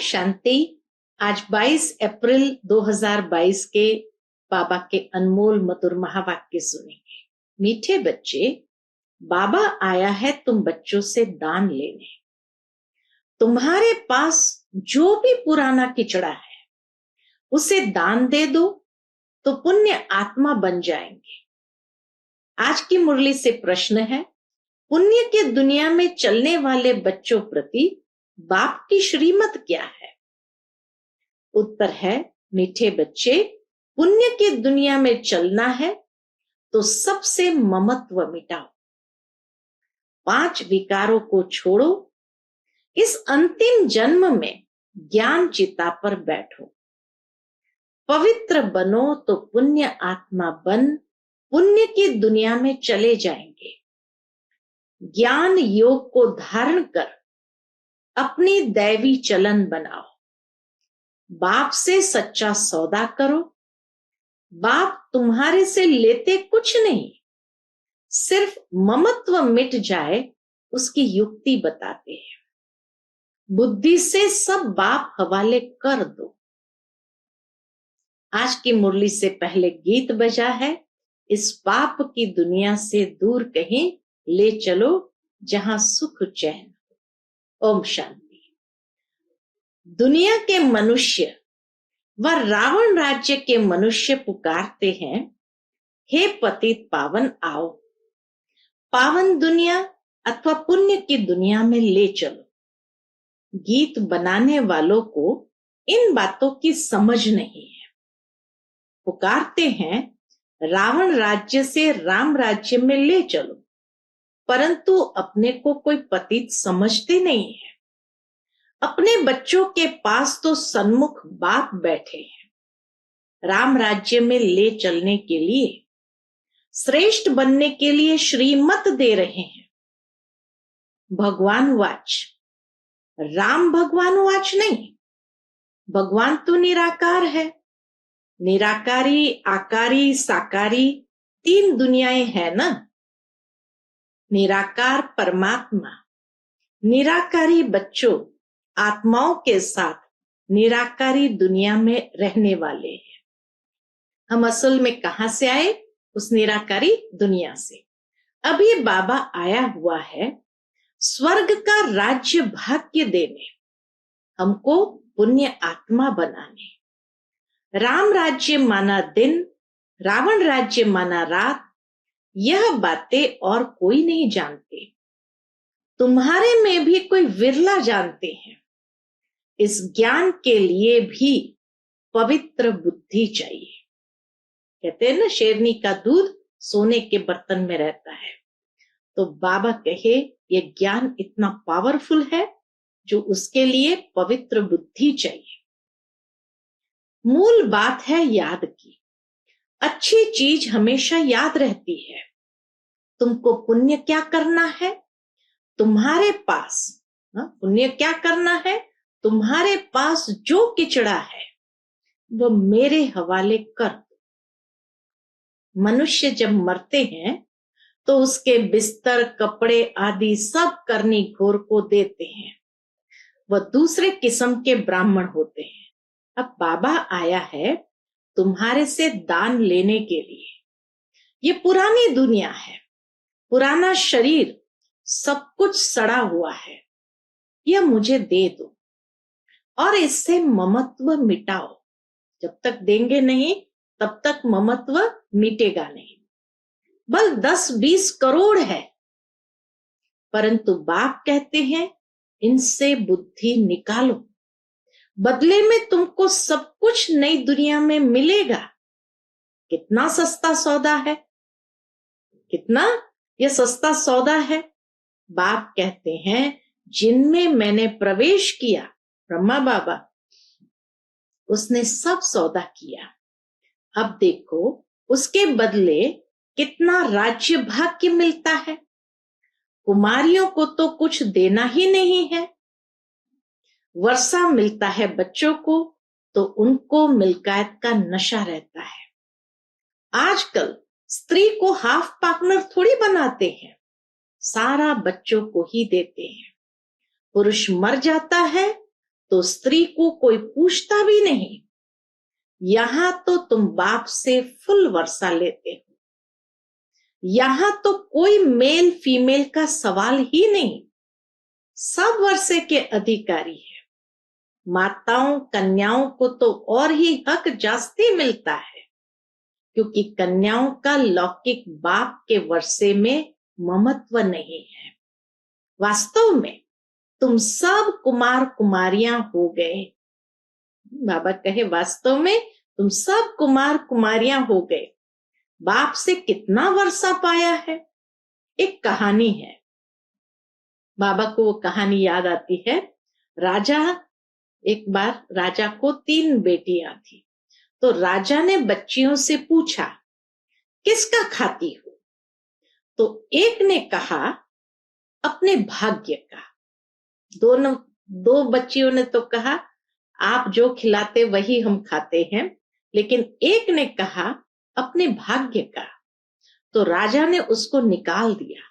शांति। आज 22 अप्रैल 2022 के बाबा के अनमोल मधुर महावाक्य सुनेंगे। मीठे बच्चे, बाबा आया है तुम बच्चों से दान लेने। तुम्हारे पास जो भी पुराना किचड़ा है उसे दान दे दो तो पुण्य आत्मा बन जाएंगे। आज की मुरली से प्रश्न है, पुण्य के दुनिया में चलने वाले बच्चों प्रति बाप की श्रीमत क्या है? उत्तर है, मीठे बच्चे, पुण्य की दुनिया में चलना है तो सबसे ममत्व मिटाओ, 5 विकारों को छोड़ो, इस अंतिम जन्म में ज्ञान चिता पर बैठो, पवित्र बनो तो पुण्य आत्मा बन पुण्य की दुनिया में चले जाएंगे। ज्ञान योग को धारण कर अपनी दैवी चलन बनाओ, बाप से सच्चा सौदा करो। बाप तुम्हारे से लेते कुछ नहीं, सिर्फ ममत्व मिट जाए उसकी युक्ति बताते हैं। बुद्धि से सब बाप हवाले कर दो। आज की मुरली से पहले गीत बजा है, इस पाप की दुनिया से दूर कहीं ले चलो जहां सुख चैन। ओम शांति। दुनिया के मनुष्य व रावण राज्य के मनुष्य पुकारते हैं, हे पतित पावन आओ, पावन दुनिया अथवा पुण्य की दुनिया में ले चलो। गीत बनाने वालों को इन बातों की समझ नहीं है। पुकारते हैं रावण राज्य से राम राज्य में ले चलो, परंतु अपने को कोई पतित समझते नहीं है। अपने बच्चों के पास तो सन्मुख बाप बैठे हैं। राम राज्य में ले चलने के लिए, श्रेष्ठ बनने के लिए श्रीमत दे रहे हैं। भगवान वाच, राम भगवान वाच नहीं। भगवान तो निराकार है। निराकारी, आकारी, साकारी 3 दुनियाएं है ना। निराकार परमात्मा निराकारी बच्चों आत्माओं के साथ निराकारी दुनिया में रहने वाले हैं। हम असल में कहां से आए? उस निराकारी दुनिया से। अब ये बाबा आया हुआ है स्वर्ग का राज्य भाग्य देने, हमको पुण्य आत्मा बनाने। राम राज्य माना दिन, रावण राज्य माना रात, यह बातें और कोई नहीं जानते। तुम्हारे में भी कोई विरला जानते हैं। इस ज्ञान के लिए भी पवित्र बुद्धि चाहिए। कहते हैं ना, शेरनी का दूध सोने के बर्तन में रहता है। तो बाबा कहे ये ज्ञान इतना पावरफुल है जो उसके लिए पवित्र बुद्धि चाहिए। मूल बात है याद की। अच्छी चीज हमेशा याद रहती है। तुमको पुण्य क्या करना है? तुम्हारे पास पुण्य क्या करना है? तुम्हारे पास जो किचड़ा है वो मेरे हवाले कर दो। मनुष्य जब मरते हैं तो उसके बिस्तर, कपड़े आदि सब करनी घोर को देते हैं। वह दूसरे किस्म के ब्राह्मण होते हैं। अब बाबा आया है तुम्हारे से दान लेने के लिए। ये पुरानी दुनिया है, पुराना शरीर, सब कुछ सड़ा हुआ है। यह मुझे दे दो और इससे ममत्व मिटाओ। जब तक देंगे नहीं तब तक ममत्व मिटेगा नहीं। बल 10-20 करोड़ है, परंतु बाप कहते हैं इनसे बुद्धि निकालो, बदले में तुमको सब कुछ नई दुनिया में मिलेगा। कितना सस्ता सौदा है, कितना यह सस्ता सौदा है। बाप कहते हैं जिनमें मैंने प्रवेश किया, ब्रह्मा बाबा, उसने सब सौदा किया। अब देखो उसके बदले कितना राज्य भाग्य मिलता है। कुमारियों को तो कुछ देना ही नहीं है। वर्षा मिलता है बच्चों को तो उनको मिल्कायत का नशा रहता है। आजकल स्त्री को हाफ पार्टनर थोड़ी बनाते हैं, सारा बच्चों को ही देते हैं। पुरुष मर जाता है तो स्त्री को कोई पूछता भी नहीं। यहां तो तुम बाप से फुल वर्षा लेते हो। यहां तो कोई मेल फीमेल का सवाल ही नहीं, सब वर्षे के अधिकारी है। माताओं कन्याओं को तो और ही हक जास्ती मिलता है, क्योंकि कन्याओं का लौकिक बाप के वर्षे में ममत्व नहीं है। वास्तव में तुम सब कुमार कुमारियां हो गए। बाबा कहे वास्तव में तुम सब कुमार कुमारियां हो गए। बाप से कितना वर्षा पाया है। एक कहानी है, बाबा को वो कहानी याद आती है। एक बार राजा को 3 बेटियां थी। तो राजा ने बच्चियों से पूछा, किसका खाती हो? तो एक ने कहा, अपने भाग्य का। दो बच्चियों ने तो कहा, आप जो खिलाते वही हम खाते हैं। लेकिन एक ने कहा, अपने भाग्य का। तो राजा ने उसको निकाल दिया।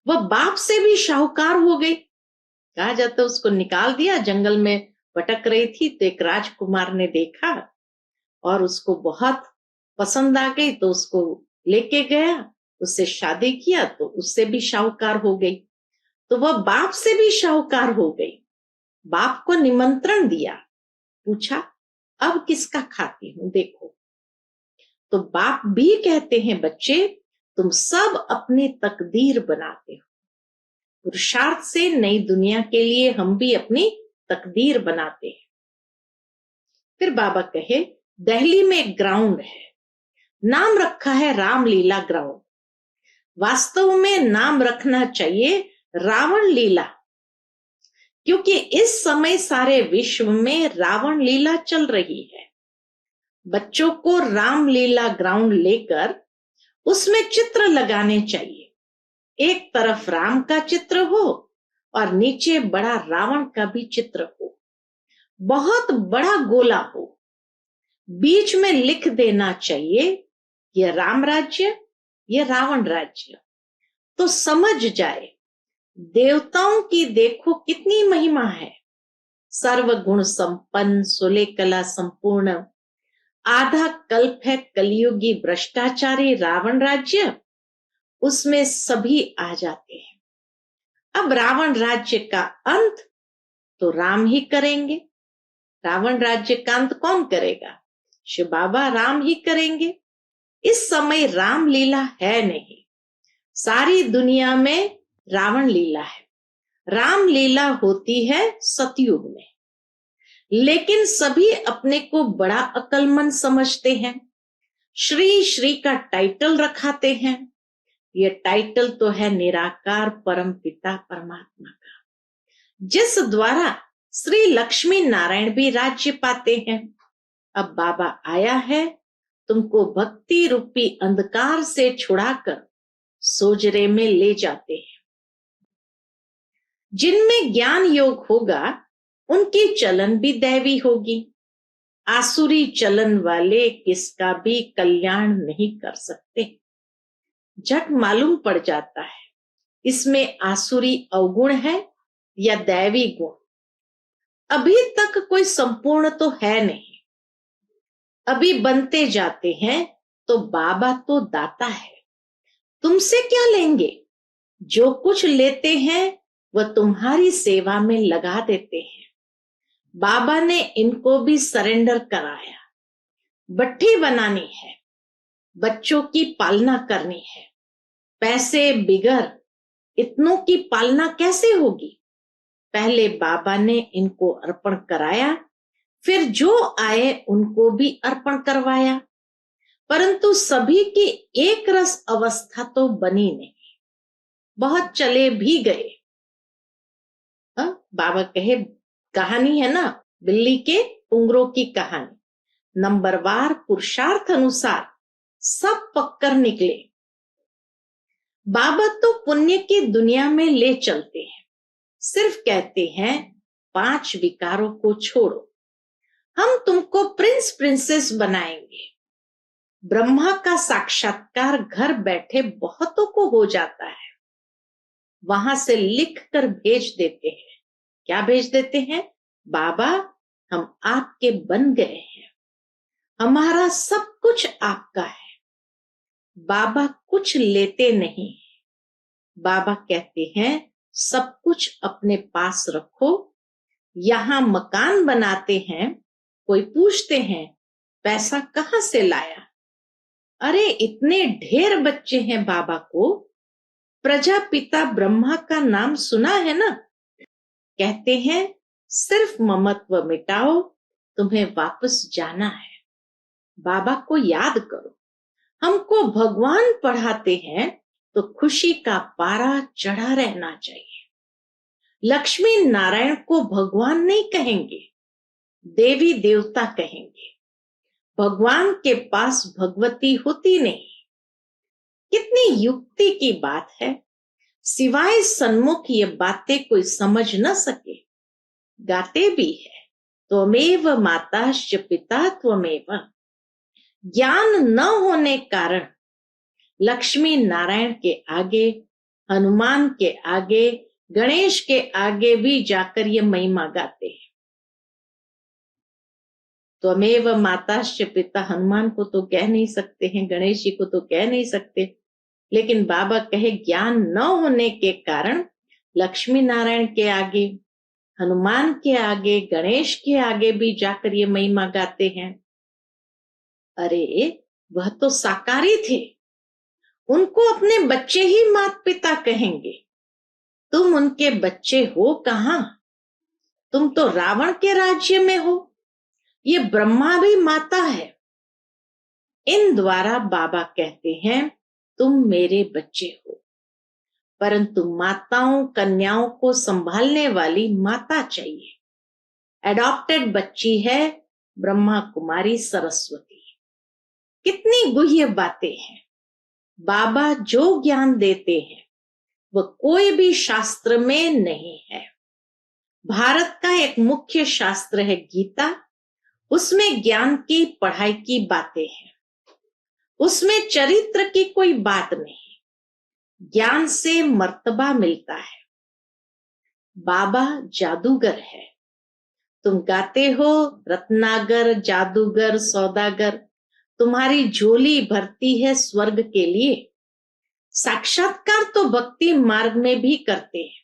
वह बाप से भी शाहूकार हो गई। कहा जाता उसको निकाल दिया। जंगल में भटक रही थी तो एक राजकुमार ने देखा और उसको बहुत पसंद आ गई, तो उसको लेके गया, उससे शादी किया, तो उससे भी शाहूकार हो गई। तो वह बाप से भी शाहूकार हो गई। बाप को निमंत्रण दिया, पूछा अब किसका खाती हूं देखो। तो बाप भी कहते हैं, बच्चे तुम सब अपनी तकदीर बनाते हो। पुरुषार्थ से नई दुनिया के लिए हम भी अपनी तकदीर बनाते हैं। फिर बाबा कहे, दिल्ली में एक ग्राउंड है, नाम रखा है रामलीला ग्राउंड। वास्तव में नाम रखना चाहिए रावण लीला, क्योंकि इस समय सारे विश्व में रावण लीला चल रही है। बच्चों को रामलीला ग्राउंड लेकर उसमें चित्र लगाने चाहिए। एक तरफ राम का चित्र हो और नीचे बड़ा रावण का भी चित्र हो, बहुत बड़ा गोला हो। बीच में लिख देना चाहिए, यह राम राज्य, यह रावण राज्य। तो समझ जाए देवताओं की देखो कितनी महिमा है। सर्वगुण संपन्न, सुले कला संपूर्ण, आधा कल्प है कलियुगी भ्रष्टाचारी रावण राज्य, उसमें सभी आ जाते हैं। अब रावण राज्य का अंत तो राम ही करेंगे। रावण राज्य का अंत कौन करेगा? शिव बाबा राम ही करेंगे। इस समय राम लीला है नहीं, सारी दुनिया में रावण लीला है। राम लीला होती है सतयुग में, लेकिन सभी अपने को बड़ा अक्लमंद समझते हैं। श्री श्री का टाइटल रखाते हैं। ये टाइटल तो है निराकार परम पिता परमात्मा का, जिस द्वारा श्री लक्ष्मी नारायण भी राज्य पाते हैं। अब बाबा आया है तुमको भक्ति रूपी अंधकार से छुड़ाकर सोजरे में ले जाते हैं। जिनमें ज्ञान योग होगा उनकी चलन भी दैवी होगी। आसुरी चलन वाले किसका भी कल्याण नहीं कर सकते। झट मालूम पड़ जाता है इसमें आसुरी अवगुण है या दैवी गुण। अभी तक कोई संपूर्ण तो है नहीं, अभी बनते जाते हैं। तो बाबा तो दाता है, तुमसे क्या लेंगे? जो कुछ लेते हैं वह तुम्हारी सेवा में लगा देते हैं। बाबा ने इनको भी सरेंडर कराया। भट्ठी बनानी है, बच्चों की पालना करनी है। पैसे बिगर इतनों की पालना कैसे होगी? पहले बाबा ने इनको अर्पण कराया, फिर जो आए उनको भी अर्पण करवाया, परंतु सभी की एक रस अवस्था तो बनी नहीं। बहुत चले भी गए। बाबा कहे, कहानी है ना बिल्ली के पुंगरों की कहानी। नंबरवार पुरुषार्थ अनुसार सब पक्कर निकले। बाबा तो पुण्य की दुनिया में ले चलते हैं, सिर्फ कहते हैं 5 विकारों को छोड़ो, हम तुमको प्रिंस प्रिंसेस बनाएंगे। ब्रह्मा का साक्षात्कार घर बैठे बहुतों को हो जाता है। वहां से लिख कर भेज देते हैं। क्या भेज देते हैं? बाबा, हम आपके बन गए हैं, हमारा सब कुछ आपका है। बाबा कुछ लेते नहीं। बाबा कहते हैं सब कुछ अपने पास रखो। यहाँ मकान बनाते हैं, कोई पूछते हैं पैसा कहाँ से लाया? अरे इतने ढेर बच्चे हैं बाबा को, प्रजापिता ब्रह्मा का नाम सुना है ना? कहते हैं सिर्फ ममत्व मिटाओ, तुम्हें वापस जाना है। बाबा को याद करो। हमको भगवान पढ़ाते हैं तो खुशी का पारा चढ़ा रहना चाहिए। लक्ष्मी नारायण को भगवान नहीं कहेंगे, देवी देवता कहेंगे। भगवान के पास भगवती होती नहीं। कितनी युक्ति की बात है। सिवाय सन्मुख ये बातें कोई समझ न सके। गाते भी है त्वमेव माताश्च पिता त्वमेव। ज्ञान न होने कारण लक्ष्मी नारायण के आगे, हनुमान के आगे, गणेश के आगे भी जाकर ये महिमा गाते हैं। त्वमेव माताश्च पिता, हनुमान को तो कह नहीं सकते हैं, गणेश जी को तो कह नहीं सकते, लेकिन बाबा कहे ज्ञान न होने के कारण लक्ष्मी नारायण के आगे, हनुमान के आगे, गणेश के आगे भी जाकर ये महिमा गाते हैं। अरे वह तो साकारी थे, उनको अपने बच्चे ही माता पिता कहेंगे। तुम उनके बच्चे हो कहां? तुम तो रावण के राज्य में हो। ये ब्रह्मा भी माता है। इन द्वारा बाबा कहते हैं तुम मेरे बच्चे हो, परंतु माताओं कन्याओं को संभालने वाली माता चाहिए। एडॉप्टेड बच्ची है ब्रह्मा कुमारी सरस्वती। कितनी गुह्य बातें हैं। बाबा जो ज्ञान देते हैं वह कोई भी शास्त्र में नहीं है। भारत का एक मुख्य शास्त्र है गीता, उसमें ज्ञान की पढ़ाई की बातें हैं, उसमें चरित्र की कोई बात नहीं। ज्ञान से मर्तबा मिलता है। बाबा जादूगर है। तुम गाते हो रत्नागर, जादूगर, सौदागर, तुम्हारी झोली भरती है स्वर्ग के लिए। साक्षात्कार तो भक्ति मार्ग में भी करते हैं,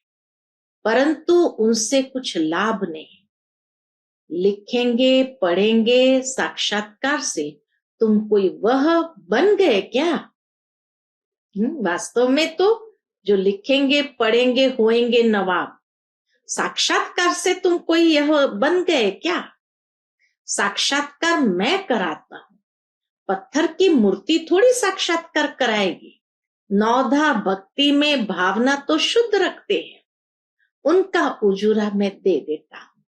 परंतु उनसे कुछ लाभ नहीं। लिखेंगे पढ़ेंगे साक्षात्कार से तुम कोई वह बन गए क्या? वास्तव में तो जो लिखेंगे पढ़ेंगे होएंगे नवाब। साक्षात्कार से तुम कोई यह बन गए क्या? साक्षात्कार मैं कराता हूं, पत्थर की मूर्ति थोड़ी साक्षात्कार कराएगी। नौधा भक्ति में भावना तो शुद्ध रखते हैं, उनका उजूरा मैं दे देता हूं।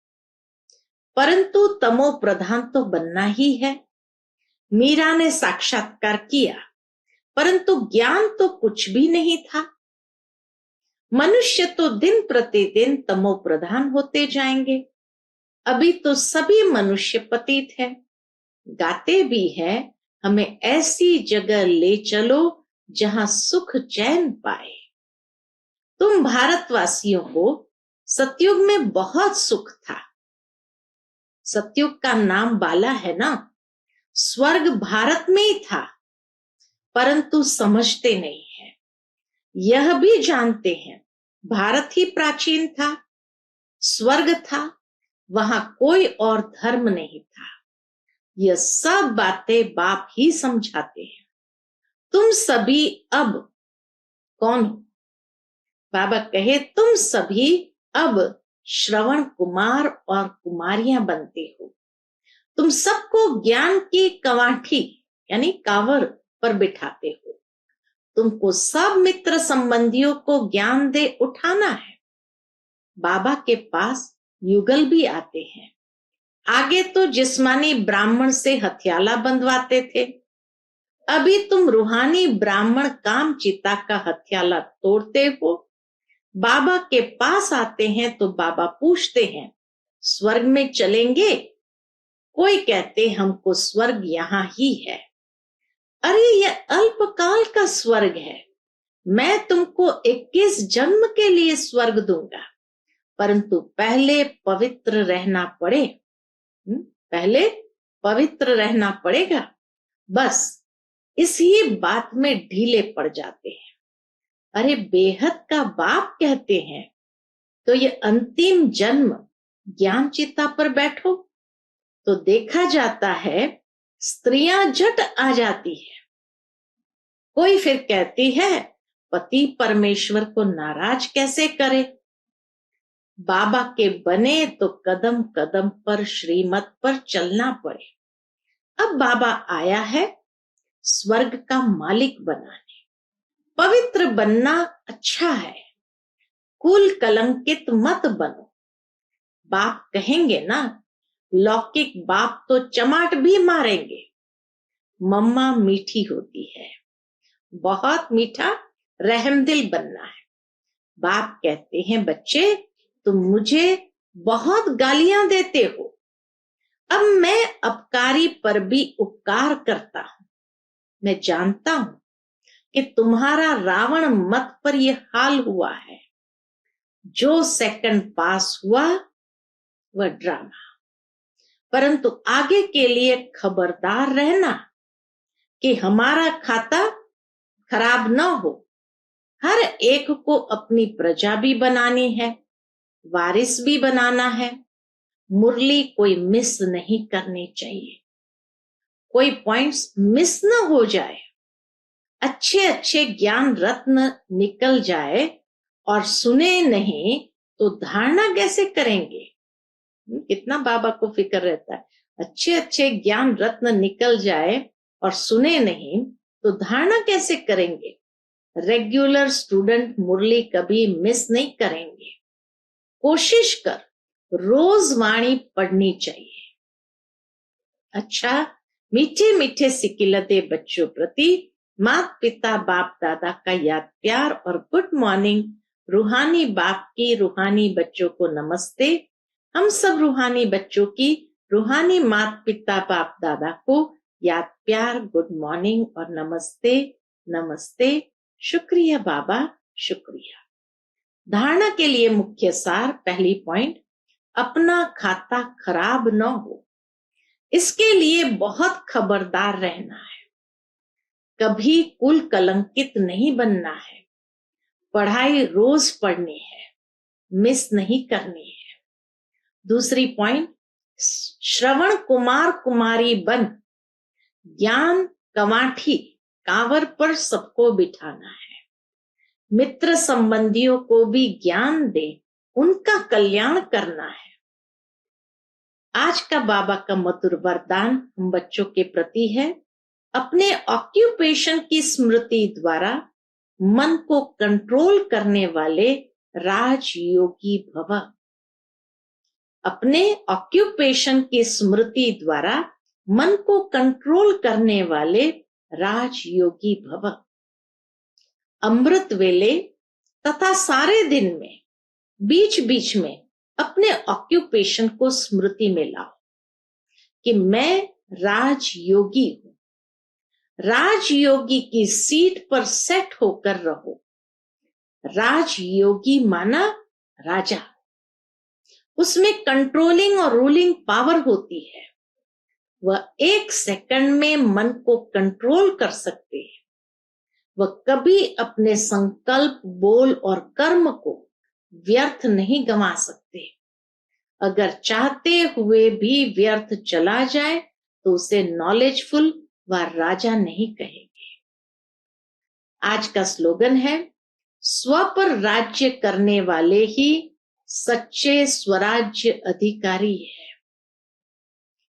परंतु तमो प्रधान तो बनना ही है। मीरा ने साक्षात्कार किया, परंतु ज्ञान तो कुछ भी नहीं था। मनुष्य तो दिन प्रतिदिन तमो प्रधान होते जाएंगे। अभी तो सभी मनुष्य पतित है। गाते भी है हमें ऐसी जगह ले चलो जहां सुख चैन पाए। तुम भारतवासियों को सतयुग में बहुत सुख था। सतयुग का नाम बाला है ना। स्वर्ग भारत में ही था, परंतु समझते नहीं है। यह भी जानते हैं भारत ही प्राचीन था, स्वर्ग था, वहां कोई और धर्म नहीं था। यह सब बातें बाप ही समझाते हैं। तुम सभी अब कौन हो? बाबा कहे तुम सभी अब श्रवण कुमार और कुमारियां बनते हो। तुम सबको ज्ञान की कवाठी यानी कावर पर बिठाते हो। तुमको सब मित्र संबंधियों को ज्ञान दे उठाना है। बाबा के पास युगल भी आते हैं। आगे तो जिस्मानी ब्राह्मण से हथियाला बंधवाते थे, अभी तुम रूहानी ब्राह्मण काम चिता का हथियाला तोड़ते हो। बाबा के पास आते हैं तो बाबा पूछते हैं स्वर्ग में चलेंगे? कोई कहते हमको स्वर्ग यहां ही है। अरे यह अल्पकाल का स्वर्ग है। मैं तुमको 21 जन्म के लिए स्वर्ग दूंगा। परंतु पहले पवित्र रहना पड़े। पहले पवित्र रहना पड़ेगा। बस इसी बात में ढीले पड़ जाते हैं। अरे बेहद का बाप कहते हैं तो ये अंतिम जन्म ज्ञान चिता पर बैठो। तो देखा जाता है स्त्रियां झट आ जाती है। कोई फिर कहती है पति परमेश्वर को नाराज कैसे करे। बाबा के बने तो कदम कदम पर श्रीमत पर चलना पड़े। अब बाबा आया है स्वर्ग का मालिक बनाने। पवित्र बनना अच्छा है, कुल कलंकित मत बनो। बाप कहेंगे ना, लौकिक बाप तो चमाट भी मारेंगे। मम्मा मीठी होती है, बहुत मीठा रहमदिल बनना है। बाप कहते हैं बच्चे तुम मुझे बहुत गालियां देते हो, अब मैं अपकारी पर भी उपकार करता हूं। मैं जानता हूं कि तुम्हारा रावण मत पर यह हाल हुआ है। जो सेकंड पास हुआ वह ड्रामा, परंतु आगे के लिए खबरदार रहना कि हमारा खाता खराब न हो। हर एक को अपनी प्रजा भी बनानी है, वारिस भी बनाना है। मुरली कोई मिस नहीं करनी चाहिए, कोई पॉइंट्स मिस न हो जाए। अच्छे अच्छे ज्ञान रत्न निकल जाए और सुने नहीं तो धारणा कैसे करेंगे। कितना बाबा को फिक्र रहता है। अच्छे अच्छे ज्ञान रत्न निकल जाए और सुने नहीं तो धारणा कैसे करेंगे। रेगुलर स्टूडेंट मुरली कभी मिस नहीं करेंगे। कोशिश कर रोज वाणी पढ़नी चाहिए। अच्छा, मीठे मीठे सिकिलते बच्चों प्रति माता पिता बाप दादा का याद प्यार और गुड मॉर्निंग। रूहानी बाप की रूहानी बच्चों को नमस्ते। हम सब रूहानी बच्चों की रूहानी माता पिता बाप दादा को याद प्यार, गुड मॉर्निंग और नमस्ते नमस्ते। शुक्रिया बाबा, शुक्रिया। धारणा के लिए मुख्य सार, पहली पॉइंट, अपना खाता खराब न हो, इसके लिए बहुत खबरदार रहना है। कभी कुल कलंकित नहीं बनना है। पढ़ाई रोज पढ़नी है, मिस नहीं करनी है। दूसरी पॉइंट, श्रवण कुमार कुमारी बन ज्ञान कवाठी कांवर पर सबको बिठाना है। मित्र संबंधियों को भी ज्ञान दे, उनका कल्याण करना है। आज का बाबा का मधुर वरदान हम बच्चों के प्रति है, अपने ऑक्यूपेशन की स्मृति द्वारा मन को कंट्रोल करने वाले राजयोगी भव। अपने ऑक्यूपेशन की स्मृति द्वारा मन को कंट्रोल करने वाले राजयोगी भव। अमृत वेले तथा सारे दिन में बीच बीच में अपने ऑक्यूपेशन को स्मृति में लाओ कि मैं राजयोगी हूं। राजयोगी की सीट पर सेट होकर रहो। राजयोगी माना राजा, उसमें कंट्रोलिंग और रूलिंग पावर होती है। वह एक सेकंड में मन को कंट्रोल कर सकते हैं। वह कभी अपने संकल्प, बोल और कर्म को व्यर्थ नहीं गंवा सकते। अगर चाहते हुए भी व्यर्थ चला जाए तो उसे नॉलेजफुल व राजा नहीं कहेंगे। आज का स्लोगन है, स्व पर राज्य करने वाले ही सच्चे स्वराज्य अधिकारी है।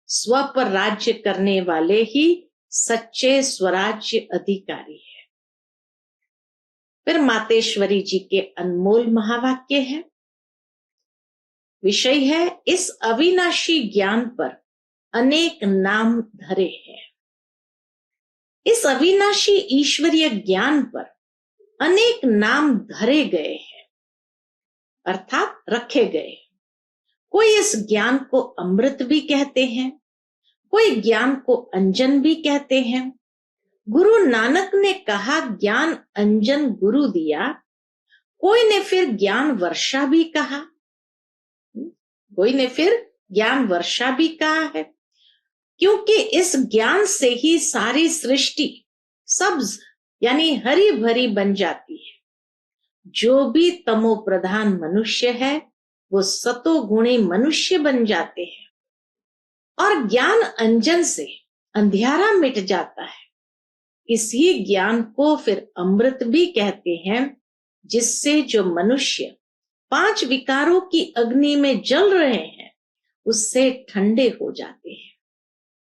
स्व पर राज्य करने वाले ही सच्चे स्वराज्य अधिकारी है। फिर मातेश्वरी जी के अनमोल महावाक्य है। विषय है, इस अविनाशी ज्ञान पर अनेक नाम धरे हैं। इस अविनाशी ईश्वरीय ज्ञान पर अनेक नाम धरे गए हैं, अर्थात रखे गए। कोई इस ज्ञान को अमृत भी कहते हैं, कोई ज्ञान को अंजन भी कहते हैं। गुरु नानक ने कहा ज्ञान अंजन गुरु दिया, कोई ने फिर ज्ञान वर्षा भी कहा। कोई ने फिर ज्ञान वर्षा भी कहा है, क्योंकि इस ज्ञान से ही सारी सृष्टि सब्ज यानी हरी भरी बन जाती है। जो भी तमो प्रधान मनुष्य है वो सतोगुणी मनुष्य बन जाते हैं, और ज्ञान अंजन से अंधियारा मिट जाता है। इसी ज्ञान को फिर अमृत भी कहते हैं, जिससे जो मनुष्य 5 विकारों की अग्नि में जल रहे हैं उससे ठंडे हो जाते हैं।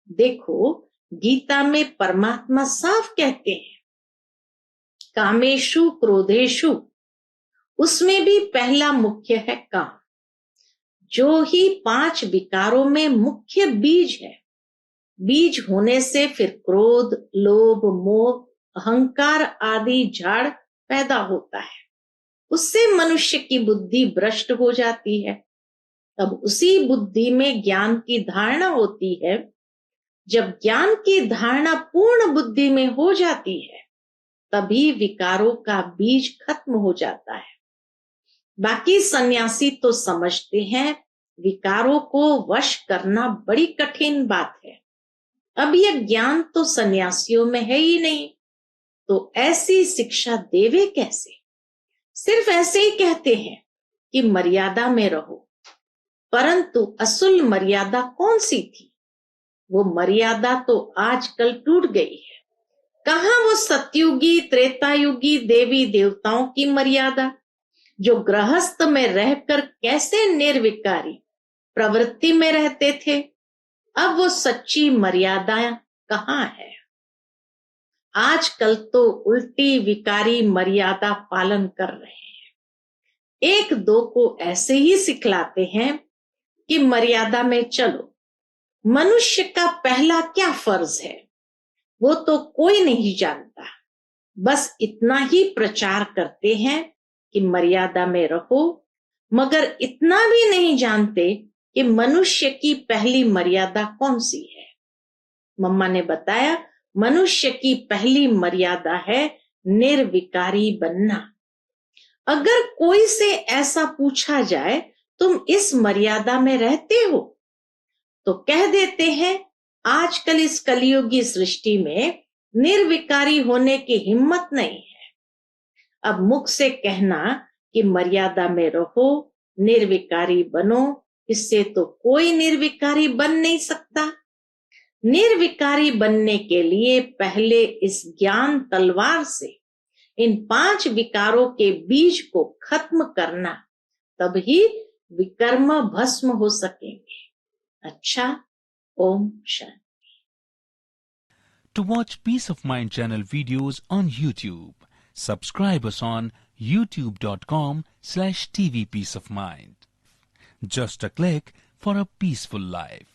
देखो, गीता में परमात्मा साफ कहते हैं, कामेशु क्रोधेशु, उसमें भी पहला मुख्य है काम, जो ही 5 विकारों में मुख्य बीज है। बीज होने से फिर क्रोध, लोभ, मोह, अहंकार आदि झाड़ पैदा होता है। उससे मनुष्य की बुद्धि भ्रष्ट हो जाती है। तब उसी बुद्धि में ज्ञान की धारणा होती है। जब ज्ञान की धारणा पूर्ण बुद्धि में हो जाती है, तभी विकारों का बीज खत्म हो जाता है। बाकी सन्यासी तो समझते हैं विकारों को वश करना बड़ी कठिन बात है। अब यह ज्ञान तो सन्यासियों में है ही नहीं, तो ऐसी शिक्षा देवे कैसे? सिर्फ ऐसे ही कहते हैं कि मर्यादा में रहो, परंतु असल मर्यादा कौन सी थी? वो मर्यादा तो आजकल टूट गई है। कहाँ वो सतयुगी त्रेतायुगी देवी देवताओं की मर्यादा, जो गृहस्थ में रहकर कैसे निर्विकारी प्रवृत्ति में रहते थे? अब वो सच्ची मर्यादा कहाँ है? आजकल तो उल्टी विकारी मर्यादा पालन कर रहे हैं। एक दो को ऐसे ही सिखलाते हैं कि मर्यादा में चलो। मनुष्य का पहला क्या फर्ज है वो तो कोई नहीं जानता, बस इतना ही प्रचार करते हैं कि मर्यादा में रहो, मगर इतना भी नहीं जानते कि मनुष्य की पहली मर्यादा कौन सी है। मम्मा ने बताया, मनुष्य की पहली मर्यादा है निर्विकारी बनना। अगर कोई से ऐसा पूछा जाए, तुम इस मर्यादा में रहते हो, तो कह देते हैं आजकल इस कलियुगी सृष्टि में निर्विकारी होने की हिम्मत नहीं है। अब मुख से कहना कि मर्यादा में रहो, निर्विकारी बनो, इससे तो कोई निर्विकारी बन नहीं सकता। निर्विकारी बनने के लिए पहले इस ज्ञान तलवार से इन 5 विकारों के बीज को खत्म करना, तभी विकर्म भस्म हो सकेंगे। अच्छा, Om Shanti. To watch Peace of Mind channel videos on YouTube, subscribe us on youtube.com/tvpeaceofmind. Just a click for a peaceful life.